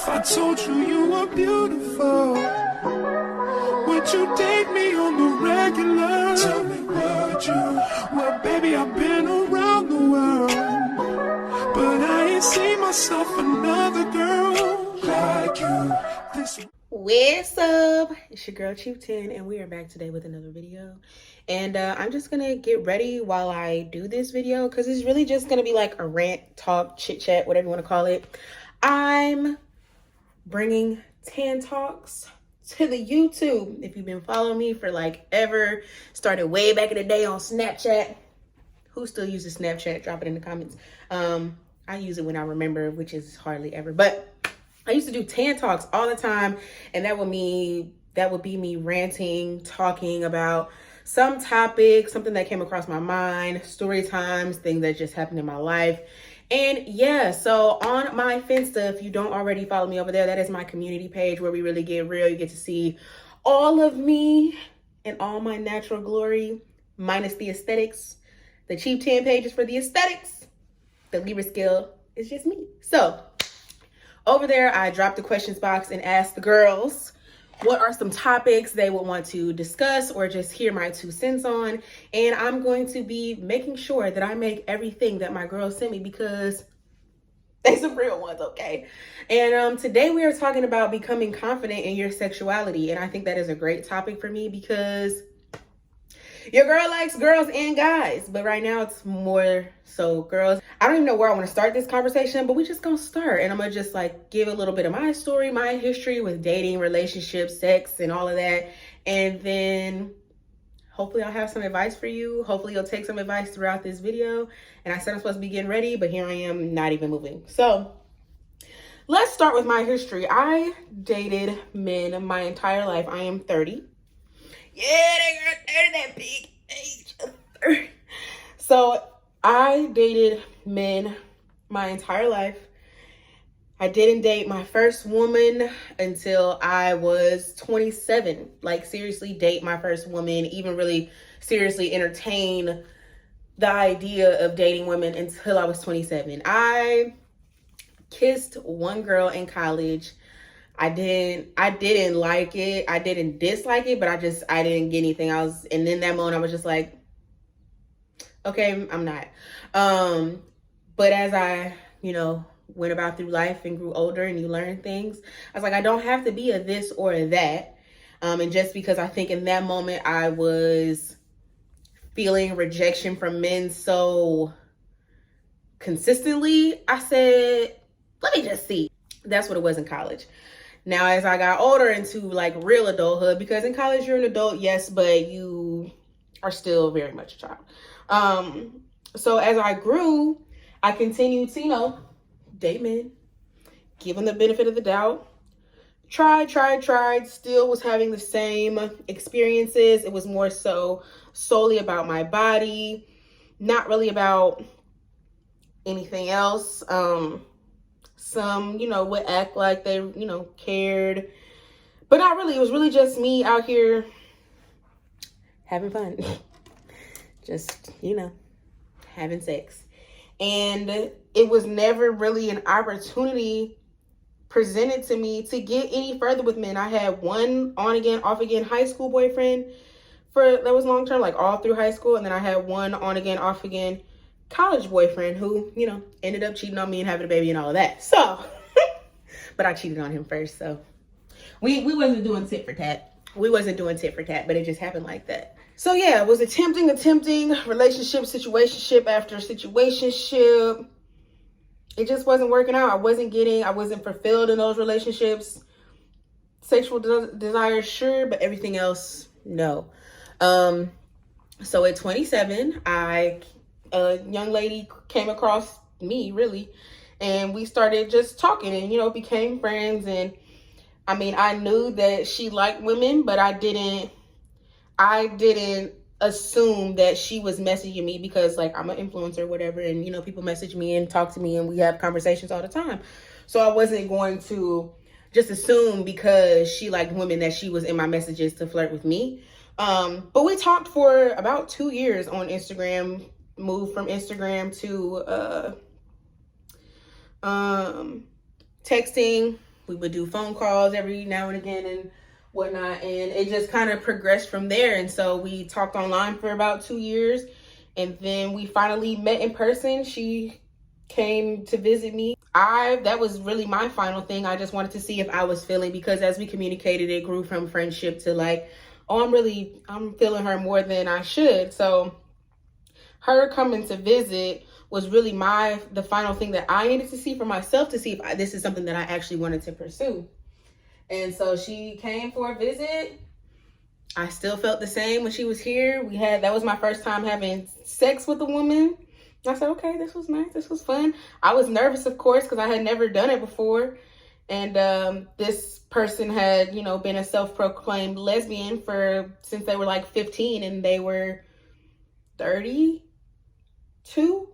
I told you you were beautiful, would you date me on the regular? Tell me, would you? Well, baby, I've been around the world, but I ain't seen myself another girl like you. What's up? It's your girl Chief 10, and we are back today with another video. And I'm just gonna get ready while I do this video because it's really just gonna be like a rant, talk, chit chat, whatever you want to call it. I'm bringing Tan Talks to the YouTube. If you've been following me for like ever, started way back in the day on Snapchat. Who still uses Snapchat? Drop it in the comments. I use it when I remember, which is hardly ever, but I used to do Tan Talks all the time, and that would be me ranting, talking about some topic, something that came across my mind, story times, things that just happened in my life. And yeah, so on my Finsta, if you don't already follow me over there, that is my community page where we really get real. You get to see all of me and all my natural glory, minus the aesthetics. The Chief 10 page is for the aesthetics. The Libra scale is just me. So over there, I dropped the questions box and asked the girls what are some topics they would want to discuss or just hear my 2 cents on. And I'm going to be making sure that I make everything that my girls sent me because they some real ones, okay? And today we are talking about becoming confident in your sexuality. And I think that is a great topic for me because your girl likes girls and guys, but right now it's more so girls. I don't even know where I want to start this conversation, but we just gonna start. And I'm gonna just like give a little bit of my story, my history with dating, relationships, sex, and all of that. And then hopefully I'll have some advice for you. Hopefully you'll take some advice throughout this video. And I said I'm supposed to be getting ready, but here I am not even moving. So let's start with my history. I dated men my entire life. I am 30. Yeah, they got 30, that big age of 30. So I dated men my entire life. I didn't date my first woman until I was 27. Like seriously date my first woman, even really seriously entertain the idea of dating women until I was 27. I kissed one girl in college. I didn't like it. I didn't dislike it, but I didn't get anything. And in that moment I was just like, okay, I'm not. But as I, went about through life and grew older and you learn things, I was like, I don't have to be a this or a that. And just because I think in that moment I was feeling rejection from men so consistently, I said, let me just see. That's what it was in college. Now, as I got older into like real adulthood, because in college you're an adult, yes, but you are still very much a child. So as I grew, I continued to, date men, give them the benefit of the doubt. Tried, still was having the same experiences. It was more so solely about my body, not really about anything else. Some, would act like they, cared, but not really. It was really just me out here having fun, just, having sex. And it was never really an opportunity presented to me to get any further with men. I had one on again, off again high school boyfriend that was long term, like all through high school. And then I had one on again, off again college boyfriend who, ended up cheating on me and having a baby and all of that. So, but I cheated on him first. So we wasn't doing tit for tat. We wasn't doing tit for tat, but it just happened like that. So yeah, it was attempting, relationship, situationship after situationship. It just wasn't working out. I wasn't fulfilled in those relationships. Sexual desire, sure, but everything else, no. So at 27, a young lady came across me really, and we started just talking and, became friends. And I knew that she liked women, but I didn't assume that she was messaging me because like I'm an influencer or whatever. And, people message me and talk to me and we have conversations all the time. So I wasn't going to just assume because she liked women that she was in my messages to flirt with me. But we talked for about 2 years on Instagram, moved from Instagram to texting, We would do phone calls every now and again and whatnot. And it just kind of progressed from there. And so we talked online for about 2 years. And then we finally met in person. She came to visit me. That was really my final thing. I just wanted to see if I was feeling, because as we communicated, it grew from friendship to like, oh, I'm feeling her more than I should. So her coming to visit was really the final thing that I needed to see for myself, to see if this is something that I actually wanted to pursue. And so she came for a visit. I still felt the same when she was here. That was my first time having sex with a woman. I said, okay, this was nice. This was fun. I was nervous, of course, because I had never done it before. And this person had, been a self-proclaimed lesbian since they were like 15, and they were 32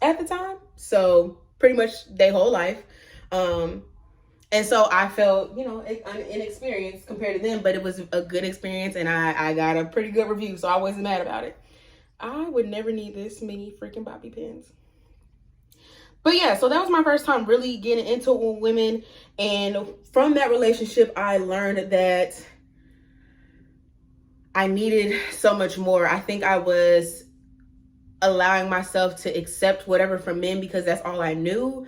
at the time. So pretty much their whole life. And so I felt, inexperienced compared to them, but it was a good experience, and I got a pretty good review, so I wasn't mad about it. I would never need this many freaking bobby pins. But yeah, so that was my first time really getting into it with women. And from that relationship, I learned that I needed so much more. I think I was allowing myself to accept whatever from men because that's all I knew.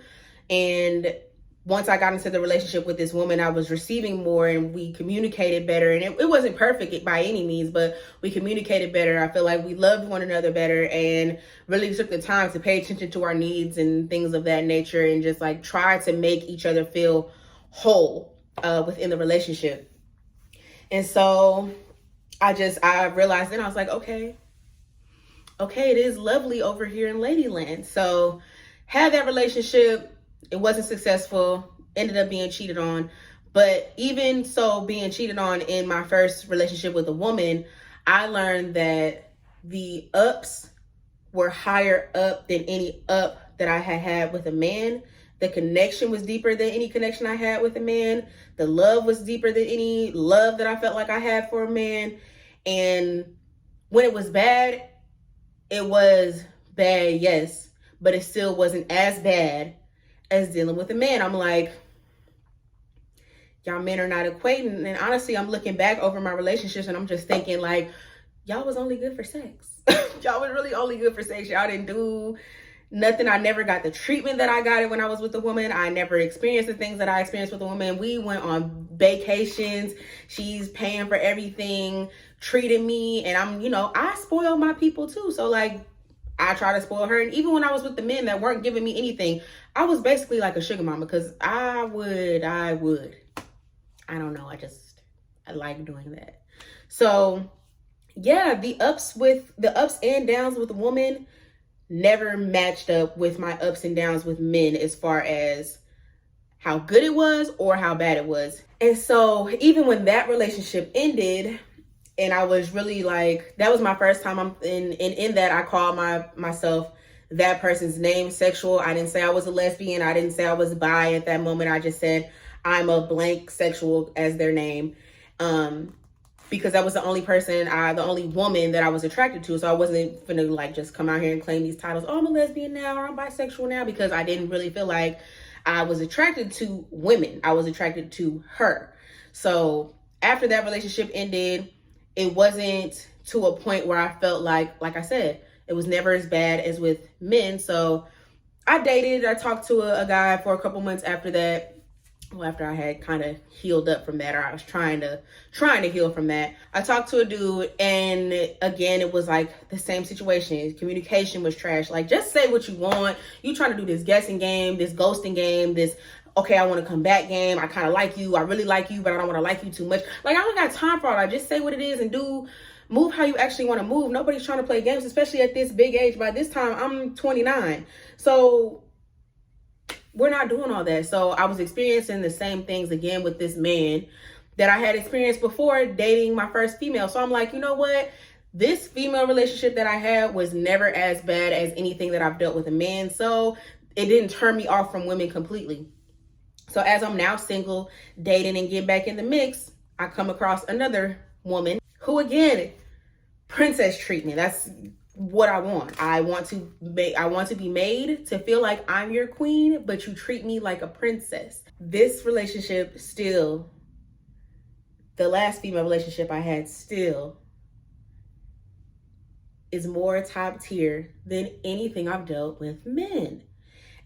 And once I got into the relationship with this woman, I was receiving more, and we communicated better. And it wasn't perfect by any means, but we communicated better. I feel like we loved one another better and really took the time to pay attention to our needs and things of that nature, and just like try to make each other feel whole within the relationship. And so I realized then, I was like, okay, it is lovely over here in Ladyland. So had that relationship. It wasn't successful, ended up being cheated on. But even so, being cheated on in my first relationship with a woman, I learned that the ups were higher up than any up that I had with a man. The connection was deeper than any connection I had with a man. The love was deeper than any love that I felt like I had for a man. And when it was bad, it was bad, yes, but it still wasn't as bad as dealing with a man. I'm like, y'all men are not equating. And honestly, I'm looking back over my relationships and I'm just thinking like, y'all was only good for sex. Y'all was really only good for sex. Y'all didn't do nothing. I never got the treatment that I got it when I was with a woman. I never experienced the things that I experienced with a woman. We went on vacations. She's paying for everything, treating me. And I spoil my people too. So like, I try to spoil her. And even when I was with the men that weren't giving me anything, I was basically like a sugar mama, because I don't know. I like doing that. So yeah, the ups and downs with a woman never matched up with my ups and downs with men as far as how good it was or how bad it was. And so even when that relationship ended, and I was really like, that was my first time. In that I called myself that person's name, Sexual. I didn't say I was a lesbian. I didn't say I was bi at that moment. I just said I'm a blank sexual as their name. Because that was the only woman that I was attracted to. So I wasn't gonna like just come out here and claim these titles. Oh, I'm a lesbian now, or I'm bisexual now, because I didn't really feel like I was attracted to women. I was attracted to her. So after that relationship ended, it wasn't to a point where I felt like I said, it was never as bad as with men. So I talked to a guy for a couple months after that. Well, after I had kind of healed up from that, or I was trying to heal from that. I talked to a dude, and again, it was like the same situation. Communication was trash. Like, just say what you want. You trying to do this guessing game, this ghosting game, this, okay, I want to come back game. I kind of like you. I really like you, but I don't want to like you too much. Like, I don't got time for all that. Just say what it is and move how you actually want to move. Nobody's trying to play games, especially at this big age. By this time, I'm 29. So we're not doing all that. So I was experiencing the same things again with this man that I had experienced before dating my first female. So I'm like, you know what? This female relationship that I had was never as bad as anything that I've dealt with a man. So it didn't turn me off from women completely. So as I'm now single, dating, and getting back in the mix, I come across another woman who, again, princess treatment. That's what I want. I want to be made to feel like I'm your queen, but you treat me like a princess. This relationship still, the last female relationship I had still is more top tier than anything I've dealt with men.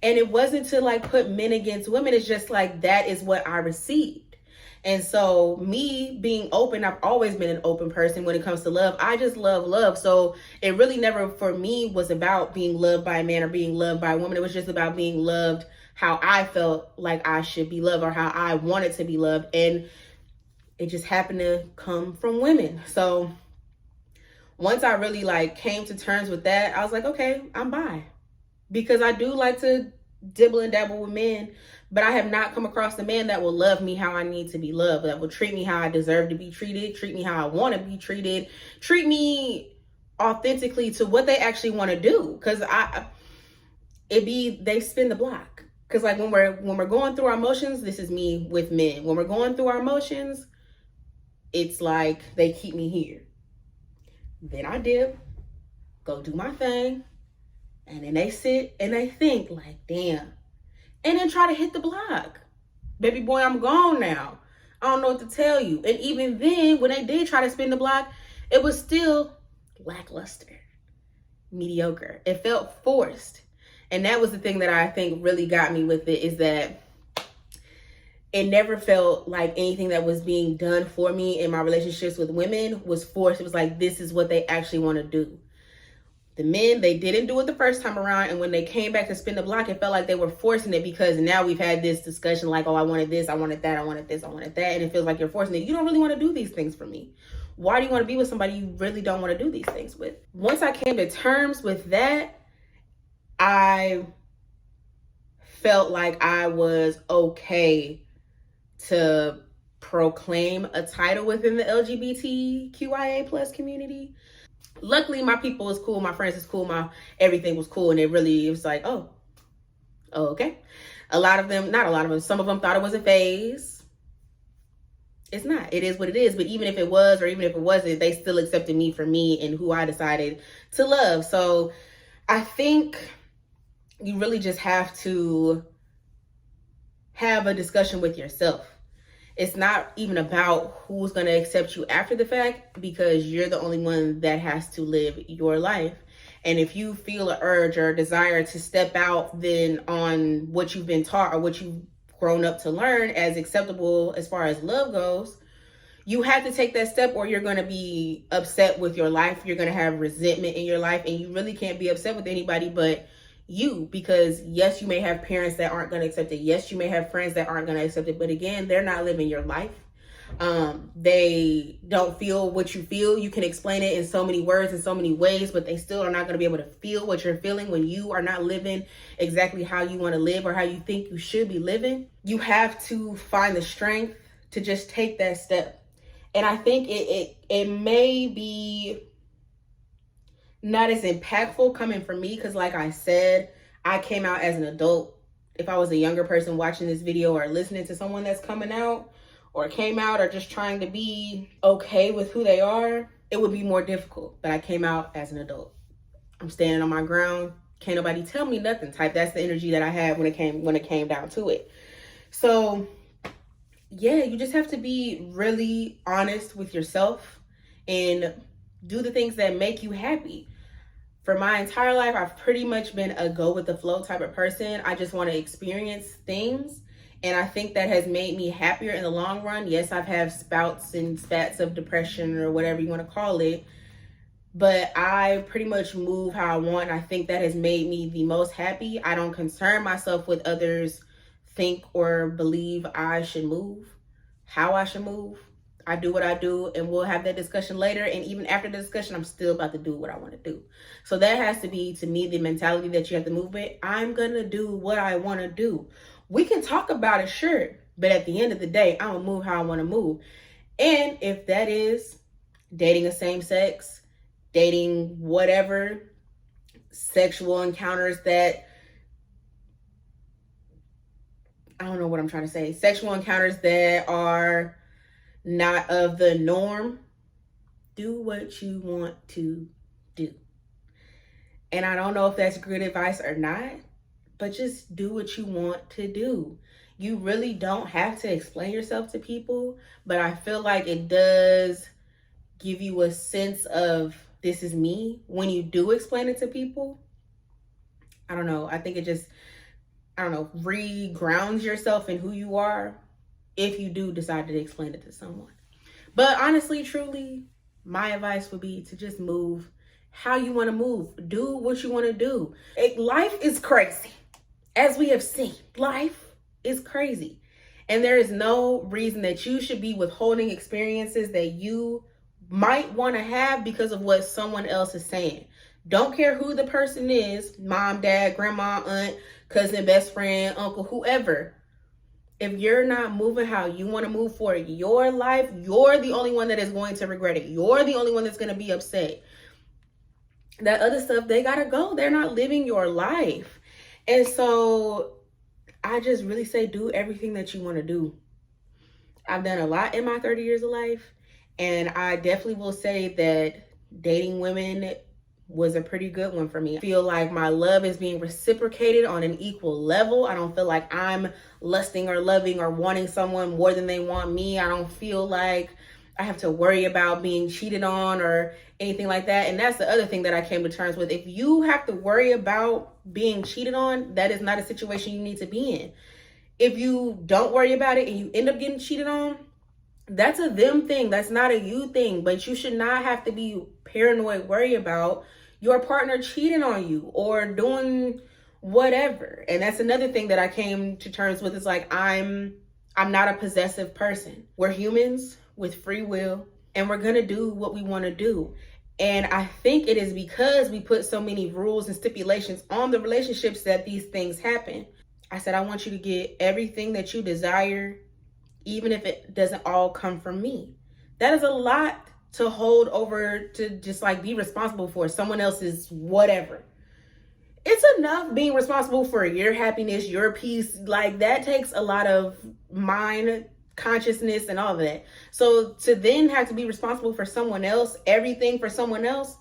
And it wasn't to like put men against women. It's just like, that is what I received. And so me being open, I've always been an open person when it comes to love. I just love love. So it really never for me was about being loved by a man or being loved by a woman. It was just about being loved how I felt like I should be loved or how I wanted to be loved. And it just happened to come from women. So once I really like came to terms with that, I was like, okay, I'm bi. Because I do like to dibble and dabble with men, but I have not come across a man that will love me how I need to be loved, that will treat me how I deserve to be treated, treat me how I want to be treated, treat me authentically to what they actually want to do. Because they spin the block. Because like when we're going through our emotions, this is me with men. When we're going through our emotions, it's like they keep me here. Then I dip, go do my thing, and then they sit and they think like, damn, and then try to hit the block. Baby boy, I'm gone now. I don't know what to tell you. And even then, when they did try to spin the block, it was still lackluster, mediocre. It felt forced. And that was the thing that I think really got me with it, is that it never felt like anything that was being done for me in my relationships with women was forced. It was like, this is what they actually want to do. The men, they didn't do it the first time around. And when they came back to spin the block, it felt like they were forcing it, because now we've had this discussion like, oh, I wanted this, I wanted that, I wanted this, I wanted that. And it feels like you're forcing it. You don't really want to do these things for me. Why do you want to be with somebody you really don't want to do these things with? Once I came to terms with that, I felt like I was okay to proclaim a title within the LGBTQIA plus community. Luckily, my people was cool, my friends was cool, my everything was cool, and it was like, oh, okay. Not a lot of them, some of them thought it was a phase. It's not. It is what it is. But even if it was, or even if it wasn't, they still accepted me for me and who I decided to love. So I think you really just have to have a discussion with yourself. It's not even about who's going to accept you after the fact, because you're the only one that has to live your life. And if you feel an urge or a desire to step out then on what you've been taught or what you've grown up to learn as acceptable as far as love goes, you have to take that step, or you're going to be upset with your life. You're going to have resentment in your life, and you really can't be upset with anybody but you, because yes, you may have parents that aren't going to accept it. Yes, you may have friends that aren't going to accept it, but again, they're not living your life. They don't feel what you feel. You can explain it in so many words, in so many ways, but they still are not going to be able to feel what you're feeling when you are not living exactly how you want to live or how you think you should be living. You have to find the strength to just take that step. And I think it may be not as impactful coming from me, because like I said, I came out as an adult. If I was a younger person watching this video or listening to someone that's coming out or came out or just trying to be okay with who they are, it would be more difficult. But I came out as an adult. I'm standing on my ground. Can't nobody tell me nothing type. That's the energy that I had when it came down to it. So yeah, you just have to be really honest with yourself and do the things that make you happy. For my entire life, I've pretty much been a go with the flow type of person. I just want to experience things. And I think that has made me happier in the long run. Yes, I've had spouts and spats of depression or whatever you want to call it. But I pretty much move how I want. And I think that has made me the most happy. I don't concern myself with others think or believe I should move, how I should move. I do what I do, and we'll have that discussion later. And even after the discussion, I'm still about to do what I want to do. So that has to be, to me, the mentality that you have to move with. I'm going to do what I want to do. We can talk about it, sure. But at the end of the day, I'm going to move how I want to move. And if that is dating a same sex, dating whatever, sexual encounters that, I don't know what I'm trying to say. Sexual encounters that are not of the norm, do what you want to do. And I don't know if that's good advice or not, but just do what you want to do. You really don't have to explain yourself to people, but I feel like it does give you a sense of this is me when you do explain it to people. I don't know. I think it just, I don't know, re-grounds yourself in who you are if you do decide to explain it to someone. But honestly, truly, my advice would be to just move how you want to move. Do what you want to do. Life is crazy. As we have seen, life is crazy. And there is no reason that you should be withholding experiences that you might want to have because of what someone else is saying. Don't care who the person is, mom, dad, grandma, aunt, cousin, best friend, uncle, whoever. If you're not moving how you want to move for your life, you're the only one that is going to regret it. You're the only one that's going to be upset. That other stuff, they got to go. They're not living your life. And so I just really say do everything that you want to do. I've done a lot in my 30 years of life. And I definitely will say that dating women was a pretty good one for me. I feel like my love is being reciprocated on an equal level. I don't feel like I'm lusting or loving or wanting someone more than they want me. I don't feel like I have to worry about being cheated on or anything like that. And that's the other thing that I came to terms with. If you have to worry about being cheated on, that is not a situation you need to be in. If you don't worry about it and you end up getting cheated on, that's a them thing. That's not a you thing. But you should not have to be paranoid, worry about your partner cheating on you or doing whatever. And that's another thing that I came to terms with. Is like, I'm not a possessive person. We're humans with free will, and we're gonna do what we want to do. And I think it is because we put so many rules and stipulations on the relationships that these things happen. I said, I want you to get everything that you desire, even if it doesn't all come from me. That is a lot to hold over, to just like be responsible for someone else's whatever. It's enough being responsible for your happiness, your peace. Like, that takes a lot of mind, consciousness, and all of that. So to then have to be responsible for someone else, everything for someone else,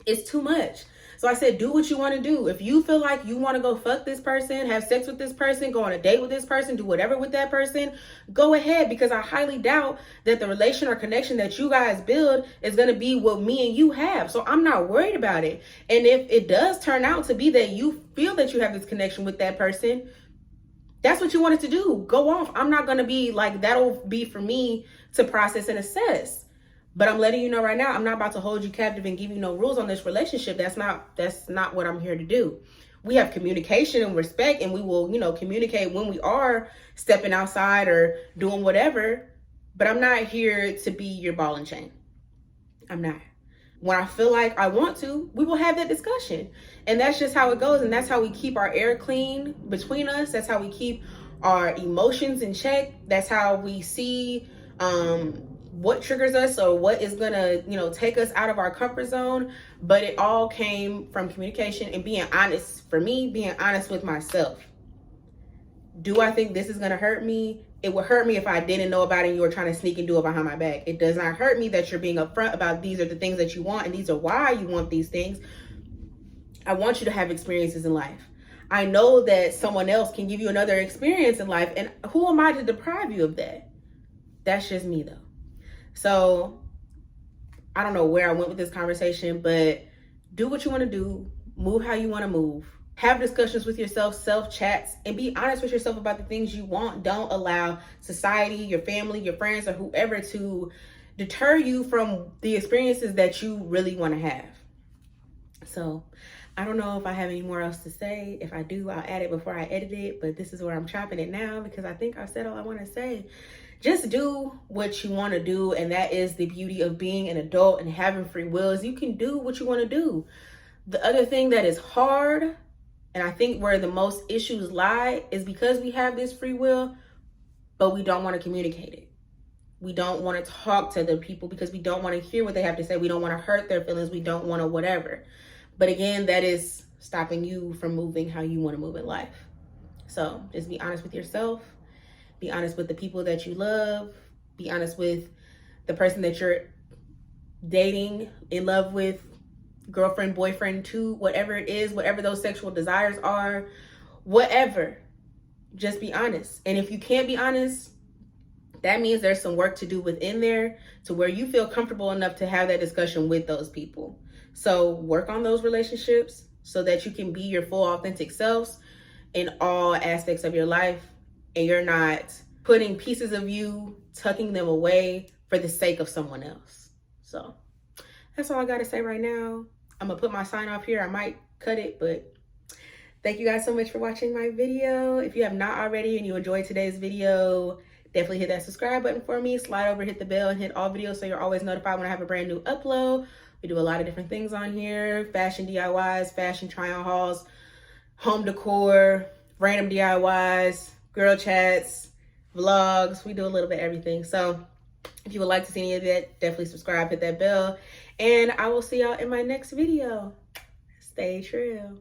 is too much. So I said, do what you want to do. If you feel like you want to go fuck this person, have sex with this person, go on a date with this person, do whatever with that person, go ahead, because I highly doubt that the relation or connection that you guys build is going to be what me and you have. So I'm not worried about it. And if it does turn out to be that you feel that you have this connection with that person, that's what you wanted to do. Go off. I'm not going to be like, that'll be for me to process and assess. But I'm letting you know right now, I'm not about to hold you captive and give you no rules on this relationship. That's not what I'm here to do. We have communication and respect, and we will, communicate when we are stepping outside or doing whatever. But I'm not here to be your ball and chain. I'm not. When I feel like I want to, we will have that discussion. And that's just how it goes. And that's how we keep our air clean between us. That's how we keep our emotions in check. That's how we see what triggers us or what is gonna, take us out of our comfort zone. But it all came from communication and being honest. For me, being honest with myself. Do I think this is gonna hurt me? It would hurt me if I didn't know about it and you were trying to sneak and do it behind my back. It does not hurt me that you're being upfront about these are the things that you want and these are why you want these things. I want you to have experiences in life. I know that someone else can give you another experience in life, and who am I to deprive you of that? That's just me though. So I don't know where I went with this conversation, but do what you want to do, move how you want to move. Have discussions with yourself, self-chats, and be honest with yourself about the things you want. Don't allow society, your family, your friends, or whoever to deter you from the experiences that you really want to have. So I don't know if I have any more else to say. If I do, I'll add it before I edit it, but this is where I'm chopping it now because I think I've said all I want to say. Just do what you want to do, and that is the beauty of being an adult and having free will, is you can do what you want to do. The other thing that is hard, and I think where the most issues lie, is because we have this free will, but we don't want to communicate it. We don't want to talk to the people because we don't want to hear what they have to say. We don't want to hurt their feelings. We don't want to whatever. But again, that is stopping you from moving how you want to move in life. So just be honest with yourself. Be honest with the people that you love. Be honest with the person that you're dating, in love with, girlfriend, boyfriend, to whatever it is, whatever those sexual desires are, whatever. Just be honest. And if you can't be honest, that means there's some work to do within there to where you feel comfortable enough to have that discussion with those people. So work on those relationships so that you can be your full authentic selves in all aspects of your life, and you're not putting pieces of you, tucking them away for the sake of someone else. So that's all I gotta say right now. I'm gonna put my sign off here. I might cut it, but thank you guys so much for watching my video. If you have not already and you enjoyed today's video, definitely hit that subscribe button for me. Slide over, hit the bell, and hit all videos so you're always notified when I have a brand new upload. We do a lot of different things on here: fashion DIYs, fashion try-on hauls, home decor, random DIYs, girl chats, vlogs. We do a little bit of everything. So if you would like to see any of that, definitely subscribe, hit that bell, and I will see y'all in my next video. Stay true.